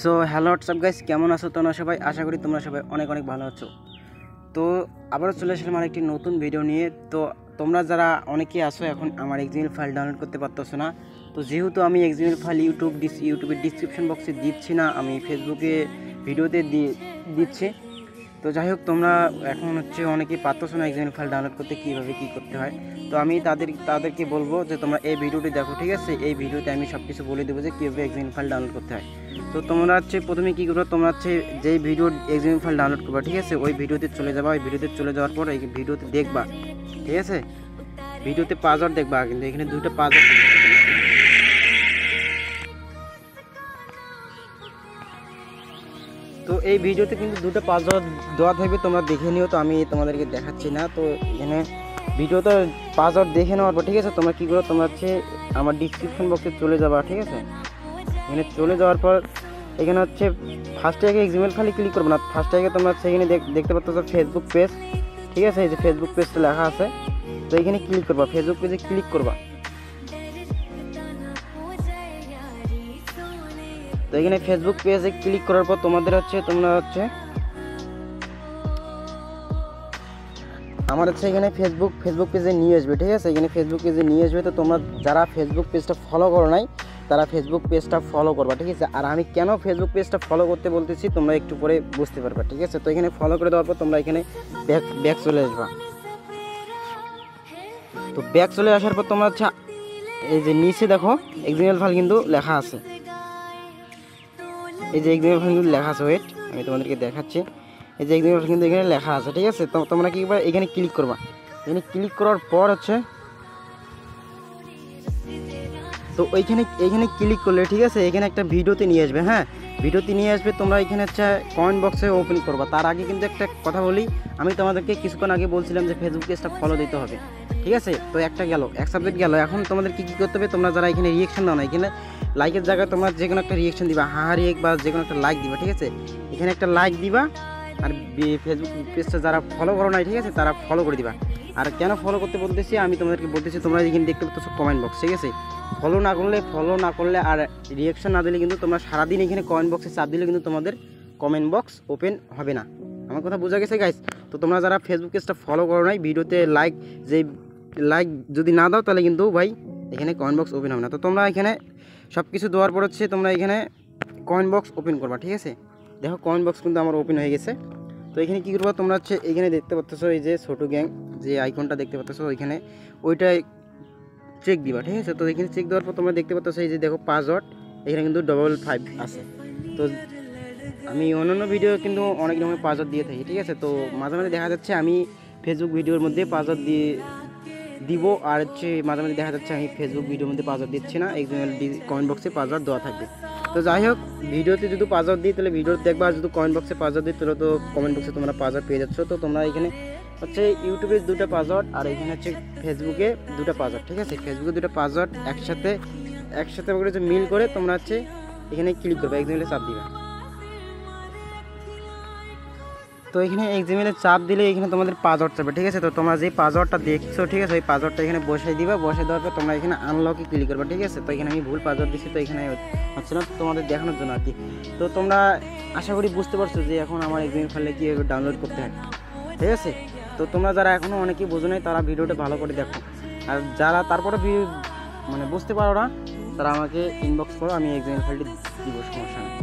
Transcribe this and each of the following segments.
So hello WhatsApp guys, কেমন আছো তোমরা সবাই? আশা করি তোমরা সবাই অনেক অনেক ভালো আছো। তো আবারও চলে আসলাম আর একটি নতুন ভিডিও নিয়ে। তো তোমরা যারা অনেকেই আসো এখন আমার এক্সএমএল ফাইল ডাউনলোড করতে পারতেছো না, তো যেহেতু আমি এক্সএমএল ফাইল ইউটিউবের ডিসক্রিপশন বক্সে দিচ্ছি না, আমি ফেসবুকে ভিডিওতে দিচ্ছি। তো যাই হোক, তোমরা এখন অনেকেই পারতেছো না এক্সএমএল ফাইল ডাউনলোড করতে, কীভাবে কী করতে হয়। তো আমি তাদেরকে বলবো যে তোমরা এই ভিডিওটি দেখো, ঠিক আছে? এই ভিডিওতে আমি সব কিছু বলে দেবো যে কীভাবে এক্সএমএল ফাইল ডাউনলোড করতে হয়। তো তোমরা প্রথমে কী করবো, তোমরা যেই ভিডিও এক্সএমএল ফাইল ডাউনলোড করবা, ঠিক আছে, ওই ভিডিওতে চলে যাবা। ওই ভিডিওতে চলে যাওয়ার পর এই ভিডিওতে দেখবা, ঠিক আছে? ভিডিওতে পাসওয়ার্ড দেখবা, কিন্তু এখানে দুটো পাসওয়ার্ড। তো এই ভিডিওতে কিন্তু দুটো পাসওয়ার্ড দেওয়া থাকবে, তোমরা দেখে নিও। তো আমি তোমাদেরকে দেখাচ্ছি না। তো এখানে ভিডিওতে পাসওয়ার্ড দেখে নেওয়ার পর, ঠিক আছে, তোমরা কী করো, তোমরা আমার ডিসক্রিপশন বক্সে চলে যাবা, ঠিক আছে? এখানে চলে যাওয়ার পর এখানে ফার্স্টে আগে এক্সএমএল ফাইলে ক্লিক করবো না, ফার্স্টে আগে তোমরা এখানে দেখতে পাচ্ছ ফেসবুক পেজ, ঠিক আছে? এই যে ফেসবুক পেজটা লেখা আছে, তো এখানে ক্লিক করবা, ফেসবুক পেজে ক্লিক করবা। তো এখানে ফেসবুক পেজে ক্লিক করার পর তোমাদের তোমরা আমার এখানে ফেসবুক পেজে নিয়ে আসবে, ঠিক আছে? এখানে ফেসবুক পেজে নিয়ে আসবে। তো তোমরা যারা ফেসবুক পেজটা ফলো করো নাই, তারা ফেসবুক পেজটা ফলো করবা, ঠিক আছে? আর আমি কেন ফেসবুক পেজটা ফলো করতে বলতেছি তোমরা একটু পরে বুঝতে পারবা, ঠিক আছে? তো এখানে ফলো করে দেওয়ার পর তোমরা এখানে ব্যাক চলে আসবা। তো ব্যাক চলে আসার পর তোমরা এই যে নিচে দেখো এক্সএমএল ফাইল কিন্তু লেখা আছে, এই যে এক্সএমএল ফাইল কিন্তু লেখা আছে। ওয়েট, আমি তোমাদেরকে দেখাচ্ছি। এই যে এক্সএমএল ফাইল কিন্তু এখানে লেখা আছে, ঠিক আছে? তো তোমরা কি করবা, এখানে ক্লিক করবা। এখানে ক্লিক করার পর তো এইখানে ক্লিক করলে, ঠিক আছে, এখানে একটা ভিডিওতে নিয়ে আসবে। হ্যাঁ, ভিডিওতে নিয়ে আসবে। তোমরা এখানে কমেন্ট বক্সে ওপেন করবা। তার আগে কিন্তু একটা কথা বলি, আমি তোমাদেরকে কিছুক্ষণ আগে বলছিলাম যে ফেসবুক পেজটা ফলো দিতে হবে, ঠিক আছে? তো একটা গেল, এক সাবজেক্ট গেল। এখন তোমাদের কী করতে হবে, তোমরা যারা এখানে রিয়েকশন দাও না, এখানে লাইকের জায়গায় তোমরা যে কোনো একটা রিয়েকশন দিবা, রিয়েক বা যে কোনো একটা লাইক দিবা, ঠিক আছে? এখানে একটা লাইক দিবা। আর ফেসবুক পেজটা যারা ফলো করো নাই, ঠিক আছে, তারা ফলো করে দিবা। আর কেন ফলো করতে বলতেছি, আমি তোমাদেরকে বলতেছি, তোমরা এখানে দেখতে পাচ্ছ কমেন্ট বক্স, ঠিক আছে? ফলো না করলে আর রিয়েকশন না দিলে কিন্তু তোমরা সারাদিন এখানে কমেন্ট বক্সে চাপ দিলে কিন্তু তোমাদের কমেন্ট বক্স ওপেন হবে না। আমার কথা বোঝা গেছে গাইস? তো তোমরা যারা ফেসবুক পেজটা ফলো করো নাই, ভিডিওতে লাইক যদি না দাও, তাহলে কিন্তু ভাই এখানে কমেন্ট বক্স ওপেন হবে না। তো তোমরা এখানে সব কিছু দেওয়ার পর তোমরা এখানে কমেন্ট বক্স ওপেন করবা, ঠিক আছে? দেখো কমেন্ট বক্স কিন্তু আমার ওপেন হয়ে গেছে। তো এখানে কী করবো, তোমরা এখানে দেখতে পাচ্ছ এই যে ছোটো গ্যাং যে আইকনটা দেখতে পাচ্ছ, ওইখানে ওইটাই চেক দিবা, ঠিক আছে? তো এখানে চেক দেওয়ার পর তোমরা দেখতে পাচ্ছ এই যে দেখো পাসওয়ার্ড এখানে কিন্তু 55 আছে। তো আমি অন্যান্য ভিডিও কিন্তু অনেক রকমের পাসওয়ার্ড দিয়ে থাকি, ঠিক আছে? তো মাঝে মাঝে দেখা যাচ্ছে আমি ফেসবুক ভিডিওর মধ্যে পাসওয়ার্ড দিব, আর মাঝে মাঝে দেখা যাচ্ছে আমি ফেসবুক ভিডিওর মধ্যে পাসওয়ার্ড দিচ্ছি না, এক্সএমএল কমেন্ট বক্সে পাসওয়ার্ড দেওয়া থাকবে। তো যাই হোক, ভিডিওতে যদি পাসওয়ার্ড দিই তাহলে ভিডিও দেখবা, আর যদি কমেন্ট বক্সে পাসওয়ার্ড দিই তাহলে তো কমেন্ট বক্সে তোমরা পাসওয়ার্ড পেয়ে যাচ্ছ। তো তোমরা এখানে ইউটিউবে দুটো পাসওয়ার্ড, আর এখানে ফেসবুকে দুটো পাসওয়ার্ড, ঠিক আছে? ফেসবুকে দুটো পাসওয়ার্ড একসাথে করে মিল করে তোমরা এখানে ক্লিক করবে, এক্সএমএলে চাপ দিবে। তো এখানে এক্সএমএলে চাপ দিলে এখানে তোমাদের পাসওয়ার্ড চাবে, ঠিক আছে? তো তোমরা যে পাসওয়ার্ডটা দেখছো, ঠিক আছে, ওই পাসওয়ার্ডটা এখানে বসিয়ে দিবা। বসে দেওয়ার পর তোমরা এখানে আনলকে ক্লিক করবে, ঠিক আছে? তো এখানে আমি ভুল পাসওয়ার্ড দিচ্ছি, তো এখানে হচ্ছে না, তোমাদের দেখানোর জন্য আর কি। তো তোমরা আশা করি বুঝতে পারছো যে এখন আমার এক্সএমএল ফাইলে কীভাবে ডাউনলোড করতে হয়, ঠিক আছে? তো তোমরা যারা এখনও অনেকেই বোঝো নাই, তারা ভিডিওটা ভালো করে দেখো। আর যারা তারপরে বুঝতে পারো না, তারা আমাকে ইনবক্স করো, আমি এক্সএমএল ফাইলটি দিব, সমস্যা নেই।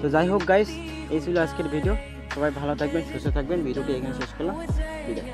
তো যাই হোক গাইস, এই ছিল আজকের ভিডিও। সবাই ভালো থাকবেন, সুস্থ থাকবেন। ভিডিওটি এখানে শেষ করলাম। বিদায়।